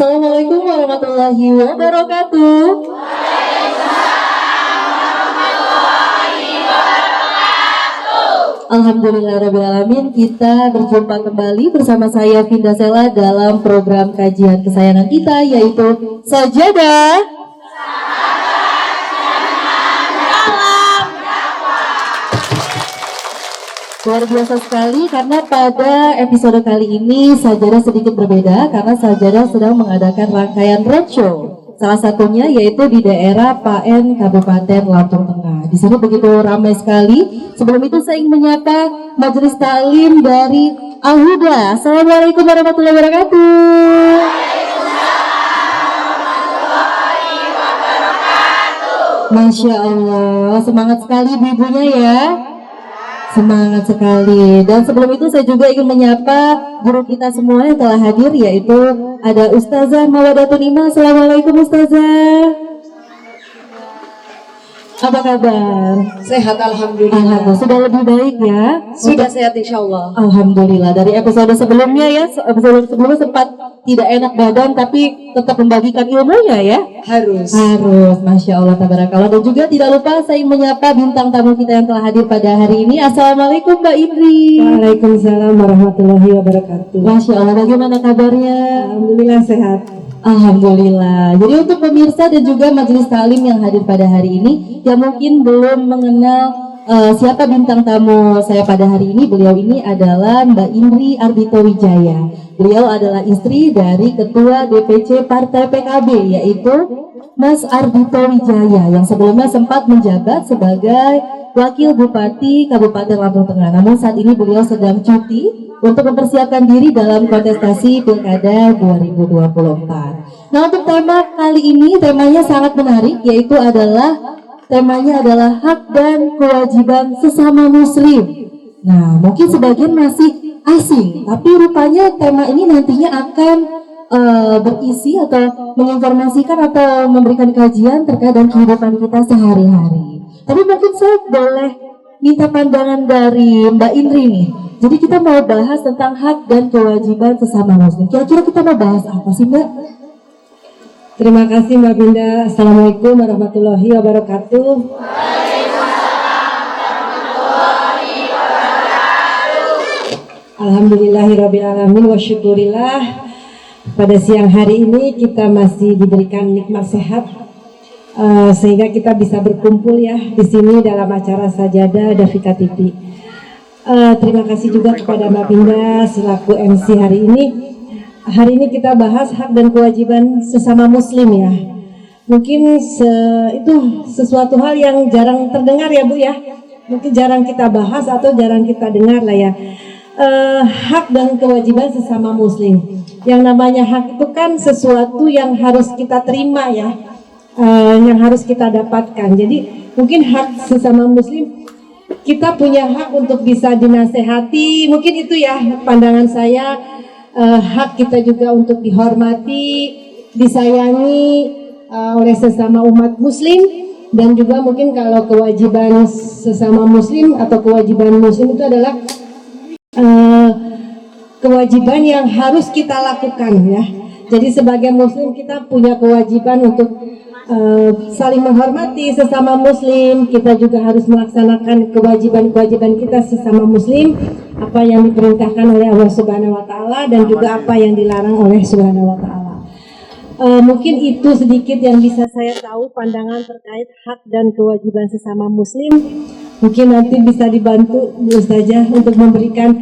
Assalamualaikum warahmatullahi wabarakatuh. Alhamdulillahirrabbilalamin, kita berjumpa kembali bersama saya Vinda Sela dalam program kajian kesayangan kita, yaitu Sajadah Luar biasa sekali karena pada episode kali ini Sajadah sedikit berbeda karena Sajadah sedang mengadakan rangkaian roadshow. Salah satunya yaitu di daerah Paen, Kabupaten Lampung Tengah. Di sini begitu ramai sekali. Sebelum itu saya ingin menyapa Majelis Taklim dari Al-Huda. Assalamualaikum warahmatullahi wabarakatuh. Masya Allah, semangat sekali ibu-ibunya ya. Semangat sekali. Dan sebelum itu saya juga ingin menyapa guru kita semua yang telah hadir, yaitu ada Ustazah Mawadatun Iman. Assalamualaikum Ustazah. Apa kabar? Sehat alhamdulillah. Alhamdulillah. Sudah lebih baik ya? Sudah sehat insya Allah. Alhamdulillah. Dari episode sebelumnya ya, episode sebelumnya sempat tidak enak badan tapi tetap membagikan ilmunya ya. Harus. Masya Allah, tabarakallah. Dan juga tidak lupa saya ingin menyapa bintang tamu kita yang telah hadir pada hari ini. Assalamualaikum Mbak Indri. Waalaikumsalam warahmatullahi wabarakatuh. Masya Allah, bagaimana kabarnya? Alhamdulillah sehat. Alhamdulillah. Jadi untuk pemirsa dan juga majelis taklim yang hadir pada hari ini yang mungkin belum mengenal siapa bintang tamu saya pada hari ini, beliau ini adalah Mbak Indri Ardhito Wijaya. Beliau adalah istri dari Ketua DPC Partai PKB, yaitu Mas Ardhito Wijaya yang sebelumnya sempat menjabat sebagai Wakil Bupati Kabupaten Lampung Tengah. Namun saat ini beliau sedang cuti untuk mempersiapkan diri dalam kontestasi Pilkada 2024. Nah, untuk tema kali ini temanya sangat menarik, yaitu temanya adalah hak dan kewajiban sesama muslim. Nah, mungkin sebagian masih asing, tapi rupanya tema ini nantinya akan berisi atau menginformasikan atau memberikan kajian terkait dengan kehidupan kita sehari-hari. Tapi mungkin saya boleh minta pandangan dari Mbak Indri nih. Jadi kita mau bahas tentang hak dan kewajiban sesama muslim. Kira-kira kita mau bahas apa sih Mbak? Terima kasih Mbak Binda. Assalamualaikum warahmatullahi wabarakatuh. Alhamdulillahirrabbilalamin wa syukurillah. Pada siang hari ini kita masih diberikan nikmat sehat, sehingga kita bisa berkumpul ya di sini dalam acara Sajadah Davika TV. Terima kasih juga kepada Mbak Binda selaku MC hari ini. Hari ini kita bahas hak dan kewajiban sesama muslim ya. Mungkin itu sesuatu hal yang jarang terdengar ya Bu ya. Mungkin jarang kita bahas atau jarang kita dengar lah ya. Hak dan kewajiban sesama muslim. Yang namanya hak itu kan sesuatu yang harus kita terima ya. Yang harus kita dapatkan. Jadi mungkin hak sesama muslim, kita punya hak untuk bisa dinasehati, mungkin itu ya pandangan saya. Hak kita juga untuk dihormati, disayangi oleh sesama umat muslim. Dan juga mungkin kalau kewajiban sesama muslim atau kewajiban muslim itu adalah kewajiban yang harus kita lakukan ya. Jadi sebagai muslim kita punya kewajiban untuk saling menghormati sesama muslim. Kita juga harus melaksanakan kewajiban-kewajiban kita sesama muslim, apa yang diperintahkan oleh Allah Subhanahu wa taala dan juga apa yang dilarang oleh Subhanahu wa taala. Mungkin itu sedikit yang bisa saya tahu pandangan terkait hak dan kewajiban sesama muslim. Mungkin nanti bisa dibantu Bu Ustazah untuk memberikan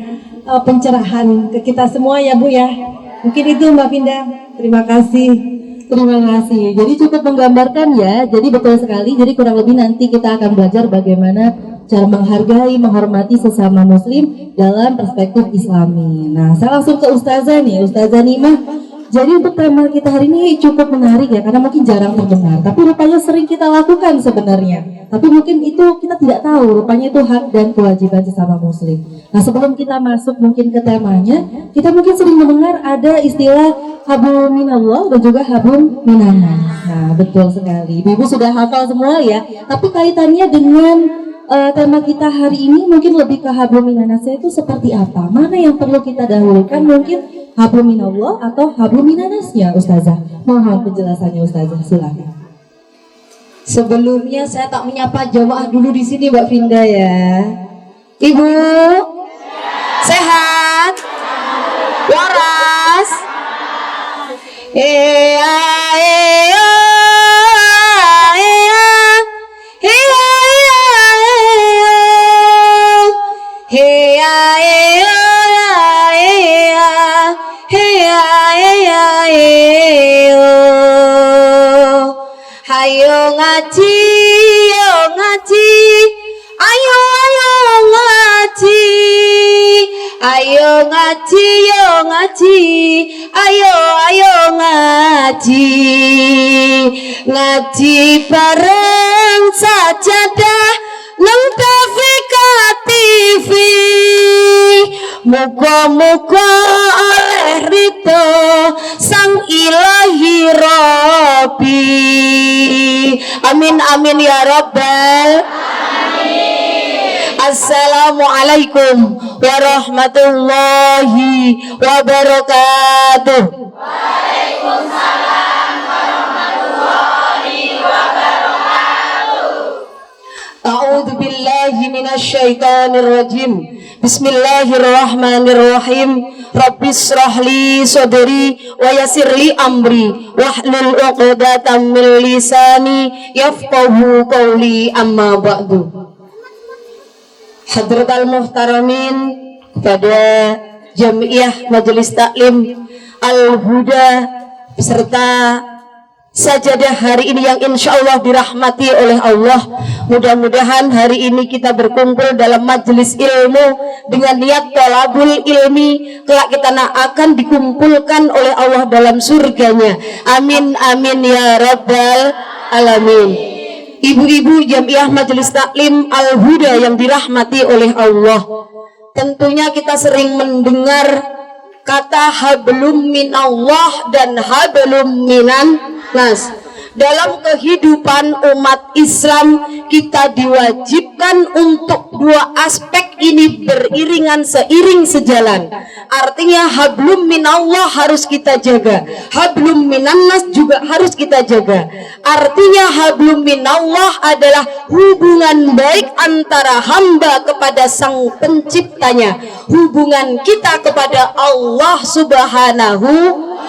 pencerahan ke kita semua ya Bu ya. Mungkin itu Mbak Vinda. Terima kasih. Terima kasih. Jadi cukup menggambarkan ya. Jadi betul sekali. Jadi kurang lebih nanti kita akan belajar bagaimana cara menghargai, menghormati sesama muslim dalam perspektif Islami. Nah, saya langsung ke Ustazah nih, Ustazah Nimah. Jadi untuk tema kita hari ini cukup menarik ya, karena mungkin jarang terdengar. Tapi rupanya sering kita lakukan sebenarnya. Tapi mungkin itu kita tidak tahu, rupanya itu hak dan kewajiban sesama muslim. Nah, sebelum kita masuk mungkin ke temanya, kita mungkin sering mendengar ada istilah hablum minallah dan juga hablum minannas. Nah, betul sekali. Ibu sudah hafal semua ya. Tapi kaitannya dengan tema kita hari ini mungkin lebih ke hablum minanasnya itu seperti apa? Mana yang perlu kita dahulukan? Mungkin hablum minallah atau hablum minanas ya Ustazah? Mohon penjelasannya Ustazah, silakan. Sebelumnya saya tak menyapa jamaah dulu di sini Mbak Vinda ya. Ibu sehat? Waras? Ayo ngaji, yo ngaji, ayo ngaji, ayo ngaji, yo ngaji, ayo ngaji, ngaji bareng sajadah nang Tafika TV. Muga-muga oleh ridho Sang Ilahi Rabbi. Amin amin ya Rabbal alamin. Assalamualaikum warahmatullahi wabarakatuh. Waalaikumsalam warahmatullahi wabarakatuh. A'udzu billahi minasy syaithanir rajim. Bismillahirrahmanirrahim. Rabbis shrahli sadri wa yassirli amri wahlul 'uqdatam min lisani yafqahu qawli, amma ba'du. Hadratal muhtaramin, kepada Jamiah Majelis Taklim Al-Huda beserta sajadah hari ini yang insya Allah dirahmati oleh Allah. Mudah-mudahan hari ini kita berkumpul dalam majelis ilmu dengan niat thalabul ilmi, kelak kita akan dikumpulkan oleh Allah dalam surganya. Amin amin ya Rabbal alamin. Ibu-ibu Jamiah Majelis Taklim Al-Huda yang dirahmati oleh Allah, tentunya kita sering mendengar kata hablum minallah dan hablum minan nas. Dalam kehidupan umat Islam kita diwajibkan untuk dua aspek ini beriringan, seiring sejalan. Artinya hablum minallah harus kita jaga, hablum minannas juga harus kita jaga. Artinya hablum minallah adalah hubungan baik antara hamba kepada sang penciptanya, hubungan kita kepada Allah Subhanahu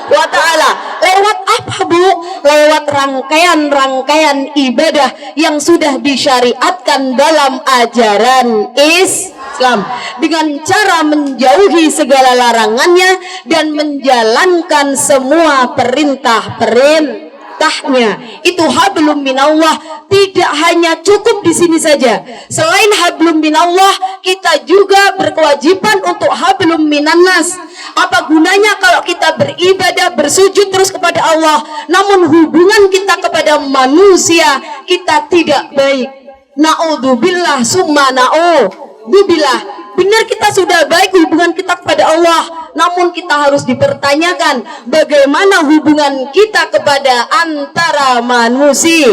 wa ta'ala. Lewat apa Bu? Lewat rangkaian-rangkaian ibadah yang sudah disyariatkan dalam ajaran Islam, dengan cara menjauhi segala larangannya dan menjalankan semua perintah-perintahnya. Itu hablum minallah. Tidak hanya cukup di sini saja. Selain hablum minallah, kita juga berkewajiban untuk hablum minannas. Apa gunanya kalau kita beribadah, bersujud terus kepada Allah, namun hubungan kita kepada manusia kita tidak baik? Na'udzubillah summa na'udzubillah. Benar kita sudah baik hubungan kita kepada Allah, namun kita harus dipertanyakan bagaimana hubungan kita kepada antara manusia.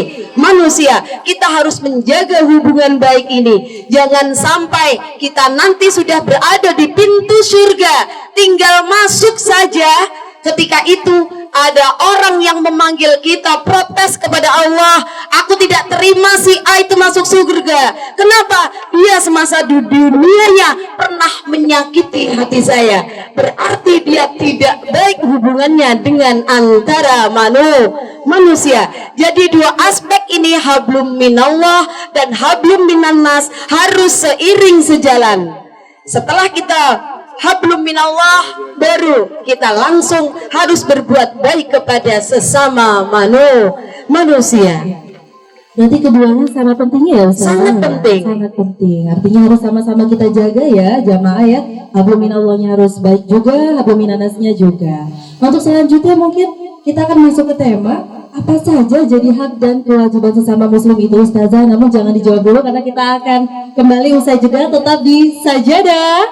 Kita harus menjaga hubungan baik ini. Jangan sampai kita nanti sudah berada di pintu surga, tinggal masuk saja, ketika itu ada orang yang memanggil kita, protes kepada Allah, aku tidak terima si A itu masuk surga. Kenapa? Dia semasa di dunianya pernah menyakiti hati saya. Berarti dia tidak baik hubungannya dengan antara manusia. Jadi dua aspek ini, hablum minallah dan hablum minannas, harus seiring sejalan. Setelah kita hablum minallah, baru kita langsung harus berbuat baik kepada sesama manusia. Berarti keduanya sangat penting ya Ustaz? Sangat penting. Sangat penting. Artinya harus sama-sama kita jaga ya jamaah ya. Hablum minallahnya harus baik juga, hablum minannasnya juga. Untuk selanjutnya mungkin kita akan masuk ke tema apa saja jadi hak dan kewajiban sesama muslim itu Ustazah. Namun jangan dijawab dulu karena kita akan kembali usai jeda, tetap di Sajadah.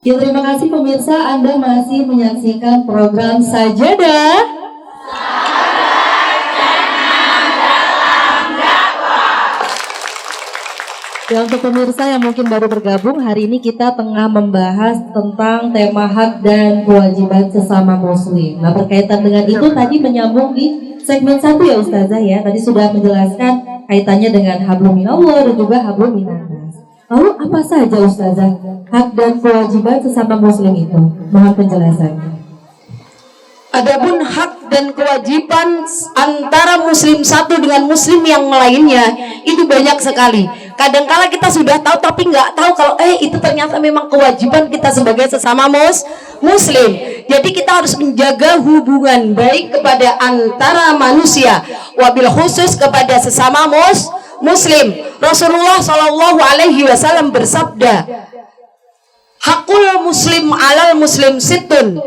Ya, terima kasih pemirsa, Anda masih menyaksikan program Sajadah. Ya, untuk pemirsa yang mungkin baru bergabung, hari ini kita tengah membahas tentang tema hak dan kewajiban sesama muslim. Nah, berkaitan dengan itu tadi menyambung di segmen 1 ya Ustazah ya. Tadi sudah menjelaskan kaitannya dengan hablum minallah dan juga hablum minannas. Lalu apa saja Ustazah hak dan kewajiban sesama muslim itu? Mohon penjelasannya. Adapun hak dan kewajiban antara muslim satu dengan muslim yang lainnya itu banyak sekali. Kadangkala kita sudah tahu tapi nggak tahu kalau itu ternyata memang kewajiban kita sebagai sesama muslim. Jadi kita harus menjaga hubungan baik kepada antara manusia, wabil khusus kepada sesama muslim. Rasulullah Shallallahu Alaihi Wasallam bersabda, hakul muslim alal muslim situn.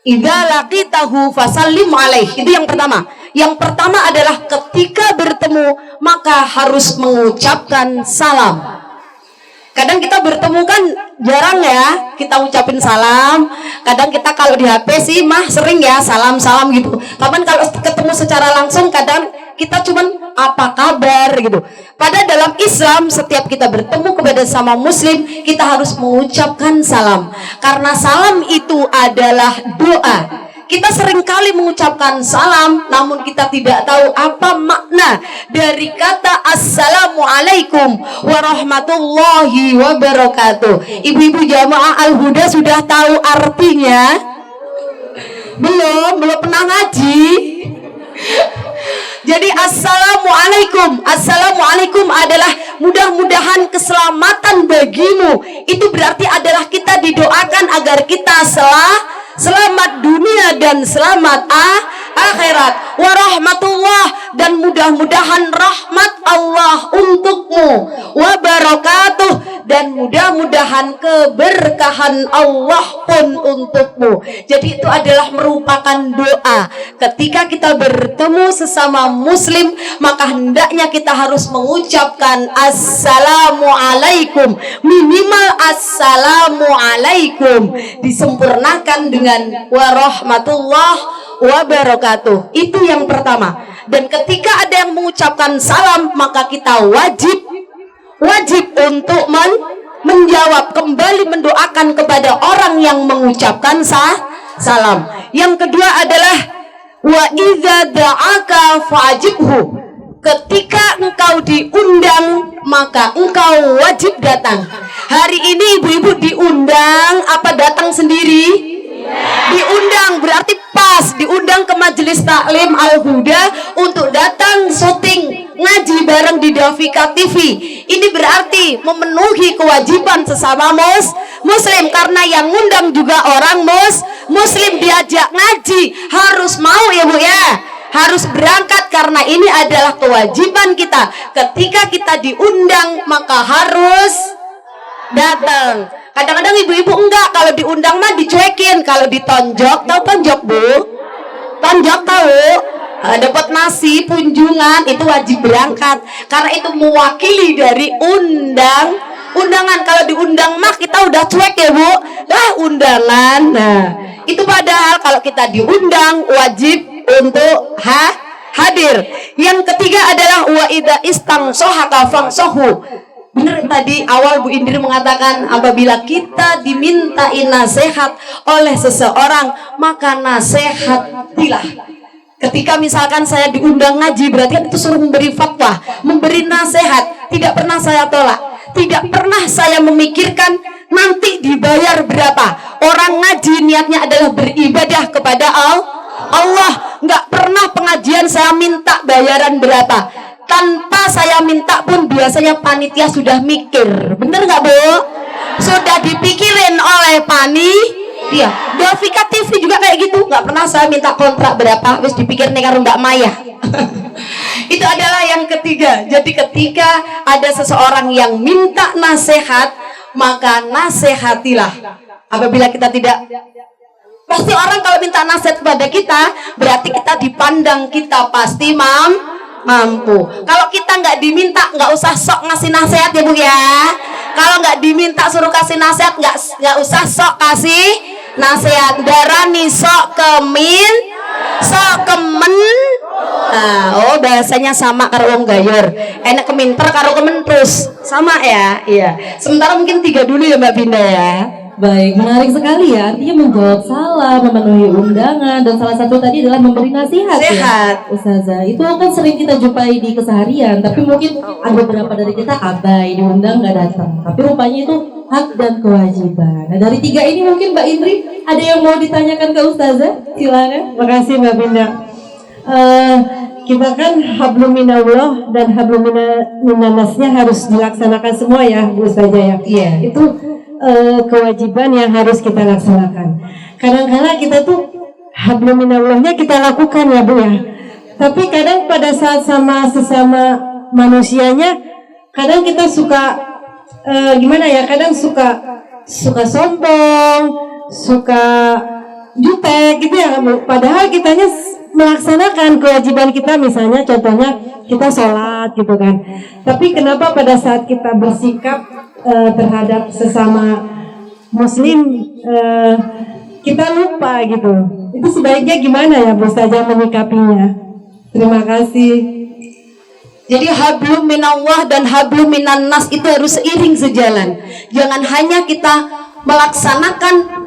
Idza laqitahu fasallim alaih. Itu yang pertama. Yang pertama adalah ketika bertemu maka harus mengucapkan salam. Kadang kita bertemu kan jarang ya kita ucapin salam. Kadang kita kalau di HP sih mah sering ya salam-salam gitu. Kapan kalau ketemu secara langsung kadang kita cuman apa kabar gitu. Padahal dalam Islam setiap kita bertemu kepada sama muslim kita harus mengucapkan salam. Karena salam itu adalah doa. Kita seringkali mengucapkan salam namun kita tidak tahu apa makna dari kata assalamualaikum warahmatullahi wabarakatuh. Ibu-ibu jamaah Al-Huda sudah tahu artinya? Belum pernah ngaji. Jadi assalamualaikum adalah mudah-mudahan keselamatan bagimu. Itu berarti adalah kita didoakan agar kita selamat dunia dan selamat akhirat. Warahmatullah, dan mudah-mudahan rahmat Allah untukmu. Wabarakatuh, dan mudah-mudahan keberkahan Allah pun untukmu. Jadi itu adalah merupakan doa. Ketika kita bertemu sesama muslim maka hendaknya kita harus mengucapkan assalamualaikum, minimal assalamualaikum, disempurnakan dengan warahmatullah wabarakatuh. Itu yang pertama. Dan ketika ada yang mengucapkan salam maka kita wajib untuk menjawab, kembali mendoakan kepada orang yang mengucapkan salam. Yang kedua adalah wa idza da'aka fa'ajibhu. Ketika engkau diundang maka engkau wajib datang. Hari ini ibu-ibu diundang apa datang sendiri? Diundang, berarti pas diundang ke majelis taklim Al-Huda untuk datang syuting ngaji bareng di Davika TV. Ini berarti memenuhi kewajiban sesama muslim, karena yang ngundang juga orang muslim, diajak ngaji harus mau ya Bu ya, harus berangkat karena ini adalah kewajiban kita. Ketika kita diundang maka harus datang. Kadang-kadang ibu-ibu enggak, kalau diundang mah dicuekin, kalau ditonjok, tahu tonjok Bu? Tonjok tahu? Dapat nasi kunjungan itu wajib berangkat karena itu mewakili dari undangan. Kalau diundang mah kita udah cuek ya Bu, undangan. Nah itu padahal kalau kita diundang wajib untuk hadir. Yang ketiga adalah wa idza istangsohaka fangsohu. Benar tadi awal Bu Indri mengatakan apabila kita dimintai nasihat oleh seseorang maka nasihatilah. Ketika misalkan saya diundang ngaji berarti kan itu suruh memberi fatwa, memberi nasihat. Tidak pernah saya tolak, tidak pernah saya memikirkan nanti dibayar berapa. Orang ngaji niatnya adalah beribadah kepada Allah. Nggak pernah pengajian saya minta bayaran berapa. Tanpa saya minta pun biasanya panitia sudah mikir. Bener nggak Bu? Sudah dipikirin oleh panitia. Davika TV juga kayak gitu. Nggak pernah saya minta kontrak berapa, habis dipikir nih karo Mbak Maya. Itu adalah yang ketiga. Jadi ketika ada seseorang yang minta nasihat maka nasihatilah. Apabila kita tidak, pasti orang kalau minta nasihat kepada kita berarti kita dipandang kita pasti mampu. Kalau kita nggak diminta, nggak usah sok ngasih nasihat ya Bu ya. Kalau nggak diminta suruh kasih nasihat, nggak usah sok kasih nasihat. Darani sok kemen. Nah, oh bahasanya sama karo wong gayor. Enak keminter karo kementus. Sama ya? Iya. Sementara mungkin 3 dulu ya Mbak Binda ya. Baik, menarik sekali ya. Artinya menjawab salam, memenuhi undangan, dan salah satu tadi adalah memberi nasihat. Sehat. Ya, Ustazah. Itu kan sering kita jumpai di keseharian, tapi mungkin ada beberapa dari kita abai, diundang nggak datang. Tapi rupanya itu hak dan kewajiban. Nah, dari 3 ini mungkin Mbak Indri ada yang mau ditanyakan ke Ustazah? Silakan. Makasih Mbak Binda. Kita kan hablum minallah dan hablum minannasnya harus dilaksanakan semua ya Bu Ustazah ya. Iya. Itu kewajiban yang harus kita laksanakan. Kadang-kadang kita tuh hablum minallahnya kita lakukan ya Bu ya. Tapi kadang pada saat sama sesama manusianya, kadang kita suka gimana ya? Kadang suka sombong, suka jutek gitu ya Bu. Padahal kitanya melaksanakan kewajiban kita, misalnya contohnya kita sholat gitu kan. Tapi kenapa pada saat kita bersikap terhadap sesama muslim kita lupa gitu? Itu sebaiknya gimana ya Bu Ustazah menyikapinya? Terima kasih. Jadi hablum minallah dan hablum minannas itu harus seiring sejalan. Jangan hanya kita melaksanakan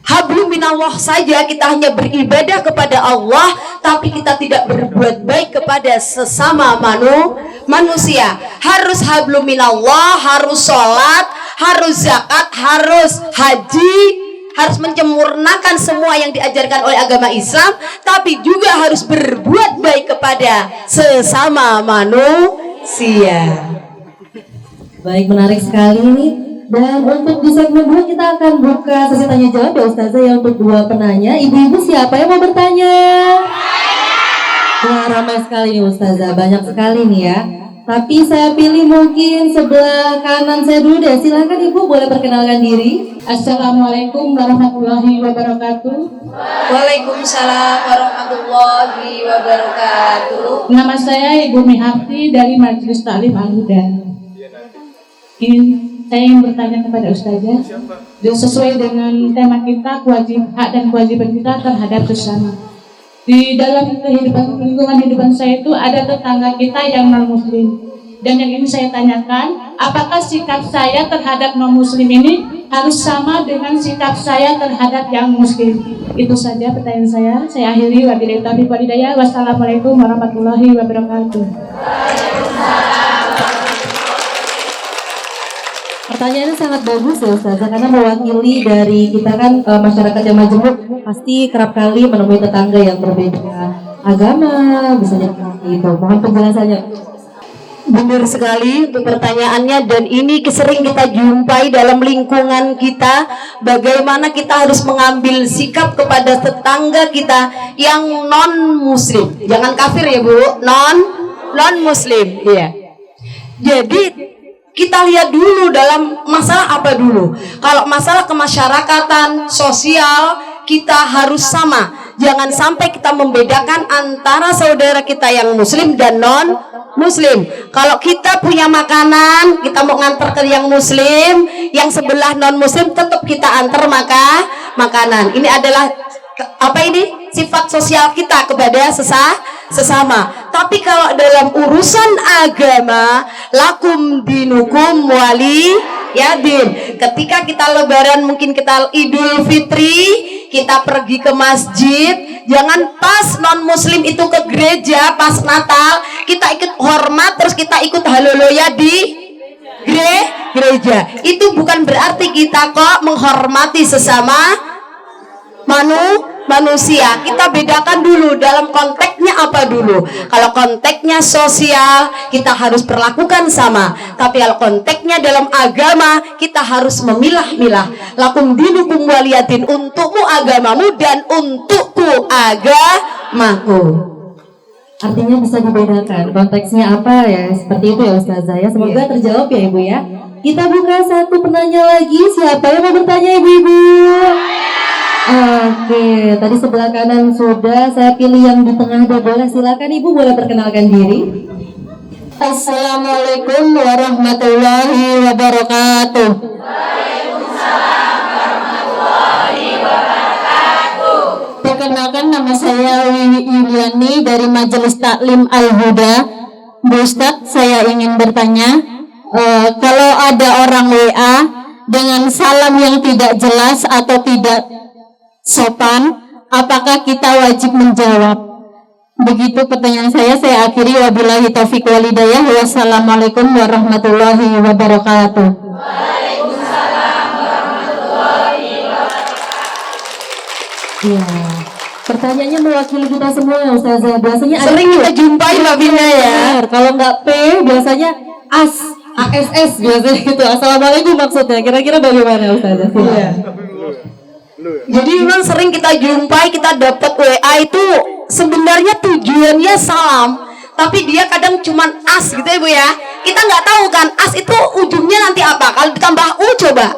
hablum minallah saja, kita hanya beribadah kepada Allah, tapi kita tidak berbuat baik kepada sesama manusia. Harus hablum minallah, harus sholat, harus zakat, harus haji, harus menyempurnakan semua yang diajarkan oleh agama Islam, tapi juga harus berbuat baik kepada sesama manusia. Baik, menarik sekali ini. Dan untuk di segmen 2 kita akan buka sesi tanya jawab ya Ustazah ya untuk 2 penanya. Ibu-ibu siapa yang mau bertanya? Wah, ramai sekali nih Ustazah, banyak sekali nih ya. Tapi saya pilih mungkin sebelah kanan saya dulu deh. Silakan Ibu, boleh perkenalkan diri. Assalamualaikum warahmatullahi wabarakatuh. Waalaikumsalam warahmatullahi wabarakatuh. Nama saya Ibu Miharti dari Majelis Taklim Al-Huda. Saya ingin bertanya kepada Ustazah, sesuai dengan tema kita, hak dan kewajiban kita terhadap sesama. Di dalam lingkungan hidupan saya itu ada tetangga kita yang non muslim. Dan yang ini saya tanyakan, apakah sikap saya terhadap non muslim ini harus sama dengan sikap saya terhadap yang muslim? Itu saja pertanyaan saya. Saya akhiri, wabillahi taufiq wal hidayah. Wassalamualaikum warahmatullahi wabarakatuh. Pertanyaannya sangat bagus ya Ustazah, karena mewakili dari kita kan masyarakat yang majemuk pasti kerap kali menemui tetangga yang berbeda agama, bisa jadi seperti itu. Mohon penjelasannya. Benar sekali untuk pertanyaannya, dan ini sering kita jumpai dalam lingkungan kita. Bagaimana kita harus mengambil sikap kepada tetangga kita yang non muslim. Jangan kafir ya Bu, non muslim. Iya. Jadi kita lihat dulu dalam masalah apa dulu. Kalau masalah kemasyarakatan, sosial, kita harus sama. Jangan sampai kita membedakan antara saudara kita yang muslim dan non muslim. Kalau kita punya makanan, kita mau nganter ke yang muslim, yang sebelah non muslim tetap kita antar makanan. Ini adalah apa ini? Sifat sosial kita kepada sesama. Tapi kalau dalam urusan agama, lakum dinukum wali yadin. Ketika kita lebaran, mungkin kita Idul Fitri, kita pergi ke masjid, jangan pas non muslim itu ke gereja pas Natal, kita ikut hormat terus kita ikut haleluya di gereja. Itu bukan berarti kita kok menghormati sesama manusia. Kita bedakan dulu dalam konteksnya apa dulu. Kalau konteksnya sosial, kita harus perlakukan sama. Tapi kalau konteksnya dalam agama, kita harus memilah-milah. Lakum dinukum waliyadin, untukmu agamamu dan untukku agamaku. Artinya bisa dibedakan konteksnya apa ya, seperti itu ya Ustazah ya. Semoga terjawab ya Ibu ya. Kita buka satu penanya lagi. Siapa yang mau bertanya Ibu-ibu? Oke, tadi sebelah kanan sudah, saya pilih yang di tengah deh, boleh. Silakan Ibu, boleh perkenalkan diri. Assalamualaikum warahmatullahi wabarakatuh. Perkenalkan, nama saya Wiwi Yuliani dari Majelis Taklim Al-Huda. Bu Ustadz, saya ingin bertanya, kalau ada orang WA dengan salam yang tidak jelas atau tidak sopan, apakah kita wajib menjawab? Begitu pertanyaan saya akhiri. Wabillahi taufiq wal hidayah. Wassalamualaikum warahmatullahi wabarakatuh. Waalaikumsalam warahmatullahi wabarakatuh. Ya, pertanyaannya mewakili kita semua ya Ustazah. Biasanya Sering kita jumpai Mbak Bina ya. kalau nggak P biasanya ASS biasanya gitu. Assalamualaikum maksudnya. Kira-kira bagaimana Ustazah? Iya. Jadi memang sering kita jumpai, kita dapat WA itu sebenarnya tujuannya salam, tapi dia kadang cuman as gitu ya Bu ya. Kita nggak tahu kan as itu ujungnya nanti apa. Kalau ditambah u coba.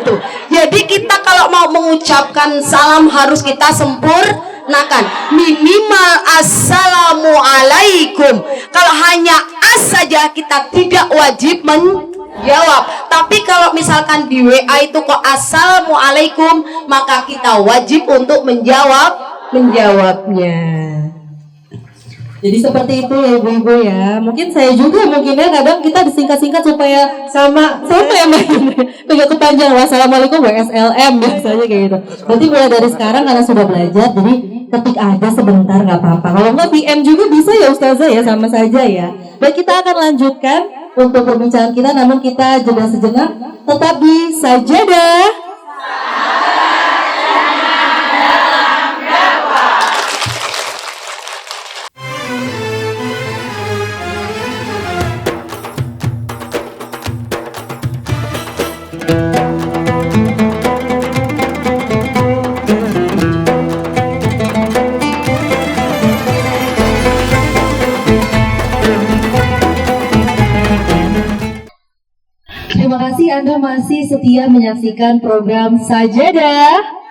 Itu. Jadi kita kalau mau mengucapkan salam harus kita sempurnakan. Minimal assalamualaikum. Kalau hanya as saja kita tidak wajib menjawab. Tapi kalau misalkan di WA itu kok assalamualaikum, maka kita wajib untuk menjawabnya. Jadi seperti itu ya ibu-ibu ya. Mungkin saya juga kadang kita disingkat-singkat supaya sama ya Mbak. Agak kepanjang. Wassalamualaikum WSLM biasanya kayak gitu. Berarti mulai dari sekarang karena sudah belajar, jadi ketik aja sebentar nggak apa-apa. Kalau nggak PM juga bisa ya Ustazah ya, sama saja ya. Baik, kita akan lanjutkan untuk perbincangan kita, namun kita jeda sejenak. Tetap di Sajadah. Terima kasih Anda masih setia menyaksikan program Sajadah.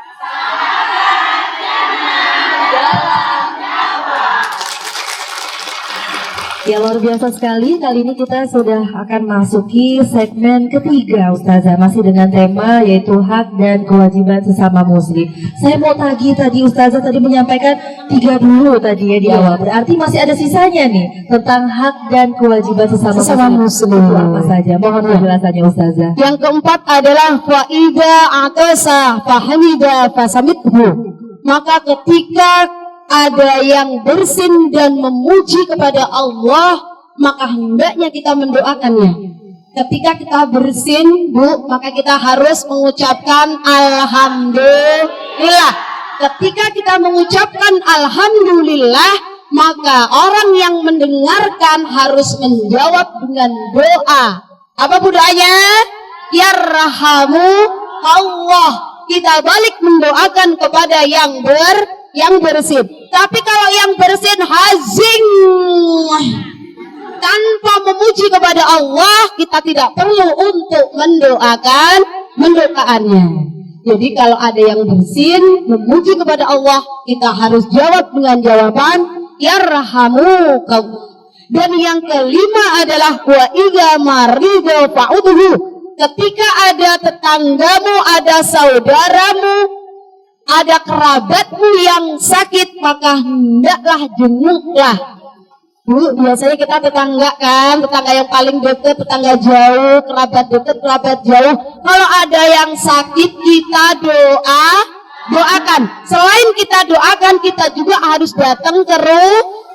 Ya, luar biasa sekali. Kali ini kita sudah akan masuki segmen ketiga Ustazah, masih dengan tema yaitu hak dan kewajiban sesama muslim. Saya mau tagih tadi Ustazah tadi menyampaikan 3 dulu tadi ya di awal. Berarti masih ada sisanya nih tentang hak dan kewajiban sesama muslim. Itu apa saja? Mohon penjelasannya Ustazah. Yang keempat adalah wa idza atasa fahamida fasamithu. Maka ketika ada yang bersin dan memuji kepada Allah, maka hendaknya kita mendoakannya. Ketika kita bersin, Bu, maka kita harus mengucapkan alhamdulillah. Ketika kita mengucapkan alhamdulillah, maka orang yang mendengarkan harus menjawab dengan doa. Apa doanya? Yarhamu Allah. Kita balik mendoakan kepada yang bersin. Tapi kalau yang bersin hazing tanpa memuji kepada Allah, kita tidak perlu untuk mendoakannya. Jadi kalau ada yang bersin memuji kepada Allah, kita harus jawab dengan jawaban yarhamuka. Dan yang kelima adalah wa idza marida fa'udhu. Ketika ada tetanggamu, ada saudaramu, ada kerabatmu yang sakit, maka hendaklah jenguklah. Bu, biasanya kita tetangga kan, tetangga yang paling dekat, tetangga jauh, kerabat dekat, kerabat jauh. Kalau ada yang sakit, kita doakan. Selain kita doakan, kita juga harus datang ke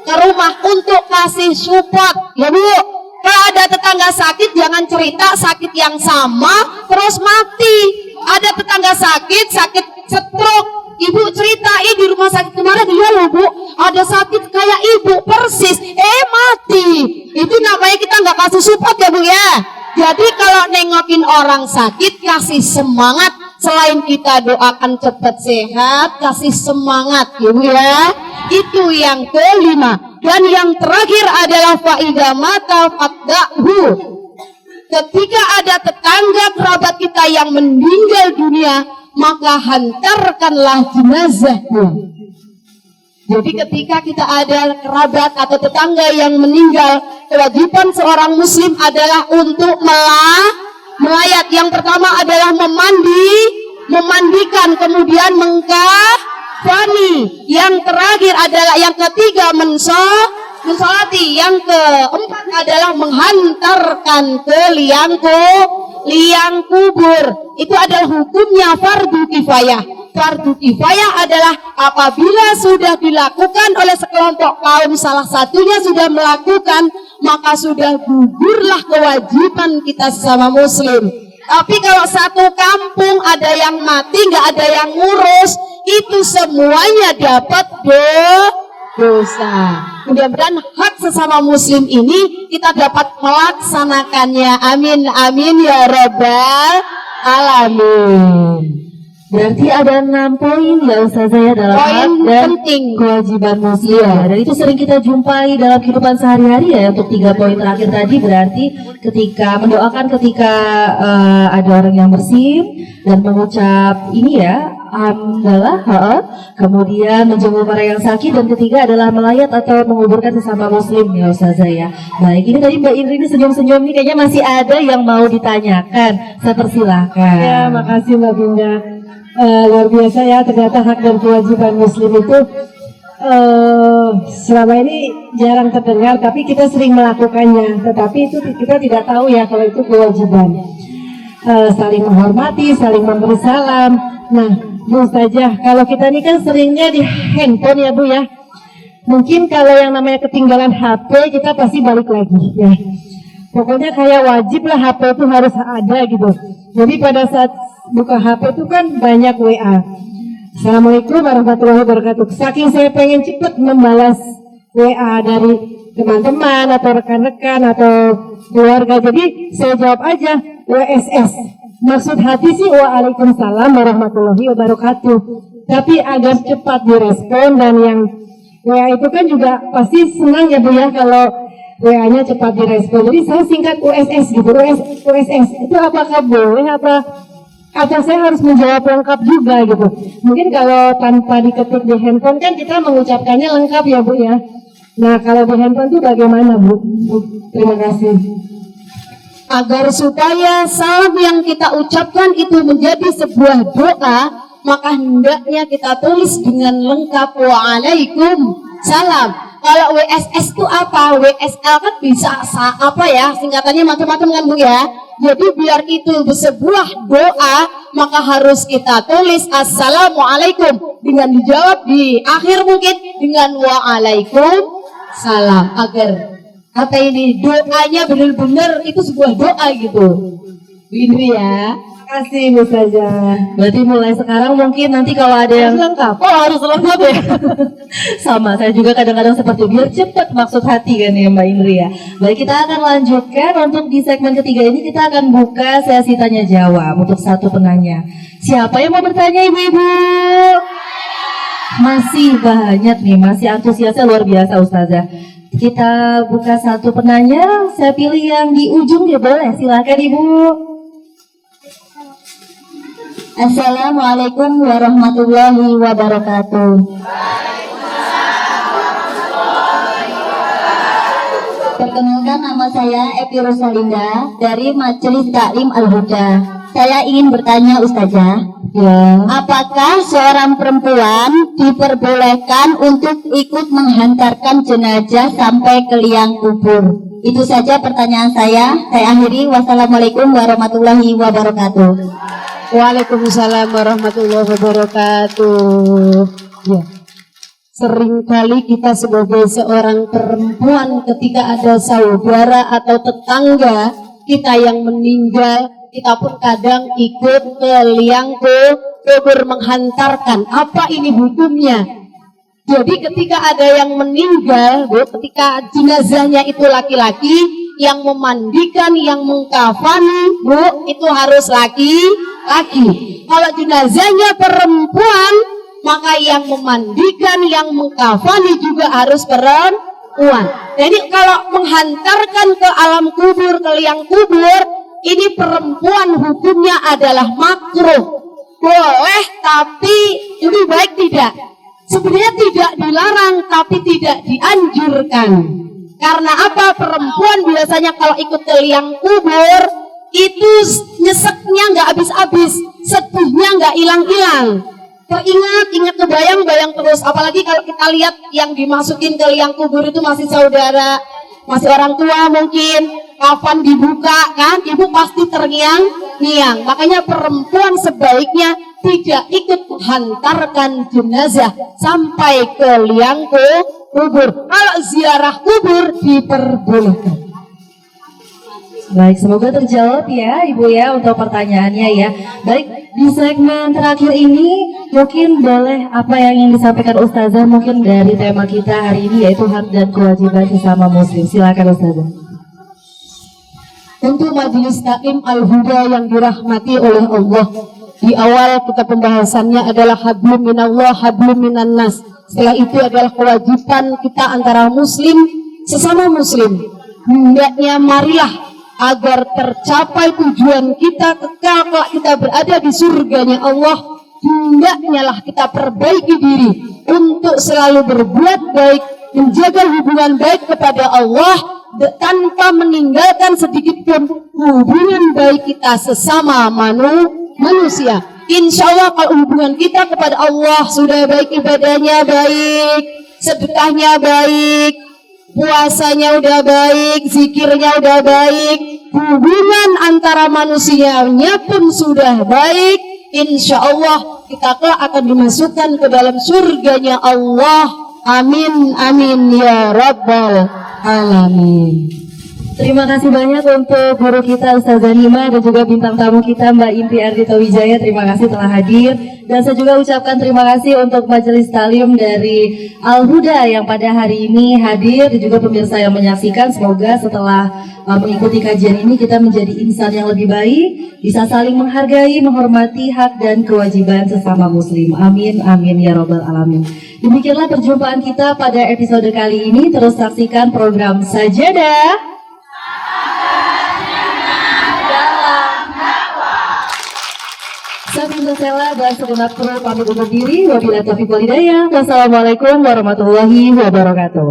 rumah untuk kasih support. Ya Bu, kalau ada tetangga sakit, jangan cerita sakit yang sama terus mati. Ada tetangga sakit stroke, ibu cerita, di rumah sakit kemarin dia loh Bu, ada sakit kayak ibu persis, mati. Itu namanya kita nggak kasih support ya Bu ya. Jadi kalau nengokin orang sakit, kasih semangat. Selain kita doakan cepat sehat, kasih semangat ya Bu ya. Itu yang kelima. Dan yang terakhir adalah fa'idha mata faddahu. Ketika ada tetangga kerabat kita yang meninggal dunia, maka hantarkanlah jenazahnya. Jadi ketika kita ada kerabat atau tetangga yang meninggal, kewajiban seorang muslim adalah untuk melayat. Yang pertama adalah memandikan, kemudian mengkafani. Yang terakhir adalah yang ketiga mensolati. Yang keempat adalah menghantarkan ke liang kubur. Itu adalah hukumnya fardu kifayah. Fardu kifayah adalah apabila sudah dilakukan oleh sekelompok kaum, salah satunya sudah melakukan, maka sudah gugurlah kewajiban kita sesama muslim. Tapi kalau satu kampung ada yang mati, nggak ada yang ngurus, itu semuanya dapat dosa. Mudah-mudahan hak sesama muslim ini kita dapat melaksanakannya. Amin amin ya rabbal alamin. Berarti ada 6 poin ya Ustazah ya dalam hak dan penting kewajiban muslim ya. Dan itu sering kita jumpai dalam kehidupan sehari-hari ya. Untuk 3 poin terakhir tadi berarti ketika mendoakan ketika ada orang yang bersin dan mengucap ini ya alhamdulillah, kemudian menjenguk orang yang sakit, dan ketiga adalah melayat atau menguburkan sesama muslim ya Ustazah ya. Baik, ini tadi Mbak Indri ini senyum-senyum nih, kayaknya masih ada yang mau ditanyakan. Saya persilahkan. Ya, makasih Mbak Binda. Luar biasa ya, ternyata hak dan kewajiban muslim itu selama ini jarang terdengar, tapi kita sering melakukannya. Tetapi itu kita tidak tahu ya kalau itu kewajiban. Saling menghormati, saling memberi salam. Nah, Bu Ustazah, kalau kita ini kan seringnya di handphone ya Bu ya. Mungkin kalau yang namanya ketinggalan HP kita pasti balik lagi ya. Pokoknya kayak wajib lah HP itu harus ada gitu. Jadi pada saat buka HP itu kan banyak WA. Assalamualaikum warahmatullahi wabarakatuh. Saking saya pengen cepet membalas WA dari teman-teman atau rekan-rekan atau keluarga, jadi saya jawab aja WSS. Maksud hati sih waalaikumsalam warahmatullahi wabarakatuh. Tapi agar cepat direspon, dan yang WA itu kan juga pasti senang ya Bu ya kalau WA-nya cepat direspon. Jadi saya singkat USS gitu. USS itu apakah boleh atau saya harus menjawab lengkap juga gitu. Mungkin kalau tanpa diketik di handphone kan kita mengucapkannya lengkap ya Bu ya. Nah kalau di handphone itu bagaimana Bu? Terima kasih. Agar supaya salam yang kita ucapkan itu menjadi sebuah doa, maka hendaknya kita tulis dengan lengkap waalaikumsalam. Kalau WSS itu apa? WSL kan bisa apa ya? Singkatannya macam-macam kan Bu ya. Jadi biar itu sebuah doa, maka harus kita tulis assalamualaikum dengan dijawab di akhir mungkin dengan waalaikumsalam, agar apa ini doanya benar-benar itu sebuah doa gitu. Ini ya. Terima kasih Bu Ustazah. Berarti mulai sekarang mungkin nanti kalau ada yang lengkap. Oh harus lengkap ya. Sama, saya juga kadang-kadang seperti biar cepat maksud hati kan ya Mbak Indri ya. Baik, kita akan lanjutkan untuk di segmen ketiga ini. Kita akan buka sesi tanya jawab untuk satu penanya. Siapa yang mau bertanya ibu-ibu? Masih banyak nih, masih antusiasnya luar biasa Ustazah. Kita buka satu penanya. Saya pilih yang di ujung ya, boleh? Silakan Ibu. Assalamualaikum warahmatullahi wabarakatuh. Perkenalkan, nama saya Epi Rosalinda dari Majelis Taklim Al-Huda. Saya ingin bertanya Ustazah, apakah seorang perempuan diperbolehkan untuk ikut menghantarkan jenazah sampai ke liang kubur? Itu saja pertanyaan saya. Saya akhiri. Wassalamualaikum warahmatullahi wabarakatuh. Waalaikumsalam warahmatullahi wabarakatuh. Ya. Seringkali kita sebagai seorang perempuan ketika ada saudara atau tetangga kita yang meninggal, kita pun kadang ikut ke liang kubur menghantarkan. Apa ini hukumnya? Jadi ketika ada yang meninggal, Bu, ketika jenazahnya itu laki-laki, yang memandikan, yang mengkafani, Bu, itu harus laki-laki. Kalau jenazahnya perempuan, maka yang memandikan, yang mengkafani juga harus perempuan. Jadi kalau menghantarkan ke alam kubur, ke liang kubur, ini perempuan hukumnya adalah makruh. Boleh, tapi lebih baik tidak. sebenarnya tidak dilarang tapi tidak dianjurkan. Karena apa? Perempuan biasanya kalau ikut ke liang kubur itu nyeseknya nggak habis-habis, sedihnya nggak hilang-hilang. Teringat, kebayang-bayang terus. Apalagi kalau kita lihat yang dimasukin ke liang kubur itu masih saudara, masih orang tua mungkin. Kapan dibuka kan, ibu pasti terngiang-ngiang. Makanya perempuan sebaiknya tidak ikut hantarkan jenazah sampai ke liang kubur. Kalau ziarah kubur diperbolehkan. Baik, semoga terjawab ya Ibu ya untuk pertanyaannya ya. Baik, di segmen terakhir ini mungkin boleh apa yang ingin disampaikan Ustazah mungkin dari tema kita hari ini yaitu hak dan kewajiban sesama muslim. Silakan Ustazah. Untuk Majelis Taklim Al-Huda yang dirahmati oleh Allah, di awal kita pembahasannya adalah hablum minallah, hablum minan nas. Setelah itu adalah kewajiban kita antara muslim sesama muslim. Hendaknya marilah agar tercapai tujuan kita kekal kelak kita berada di surganya Allah, hendaknya lah kita perbaiki diri untuk selalu berbuat baik, menjaga hubungan baik kepada Allah tanpa meninggalkan sedikit pun hubungan baik kita sesama manusia. Insya Allah kalau hubungan kita kepada Allah sudah baik, ibadahnya baik, sedekahnya baik, puasanya udah baik, zikirnya udah baik, hubungan antara manusianya pun sudah baik, insya Allah kita kelak akan dimasukkan ke dalam surganya Allah. Amin, amin ya rabbal alamin. Terima kasih banyak untuk guru kita Ustazah Nima dan juga bintang tamu kita Mbak Impi Ardhito Wijaya. Terima kasih telah hadir. Dan saya juga ucapkan terima kasih untuk Majelis Taklim dari Al-Huda yang pada hari ini hadir dan juga pemirsa yang menyaksikan. Semoga setelah mengikuti kajian ini kita menjadi insan yang lebih baik, bisa saling menghargai, menghormati hak dan kewajiban sesama muslim. Amin, amin ya robbal alamin. Demikianlah perjumpaan kita pada episode kali ini. Terus saksikan program Sajadah Sambil Sela dan segenap kru pamit undur diri. Wabillahi taufiq wal hidayah. Wassalamualaikum warahmatullahi wabarakatuh.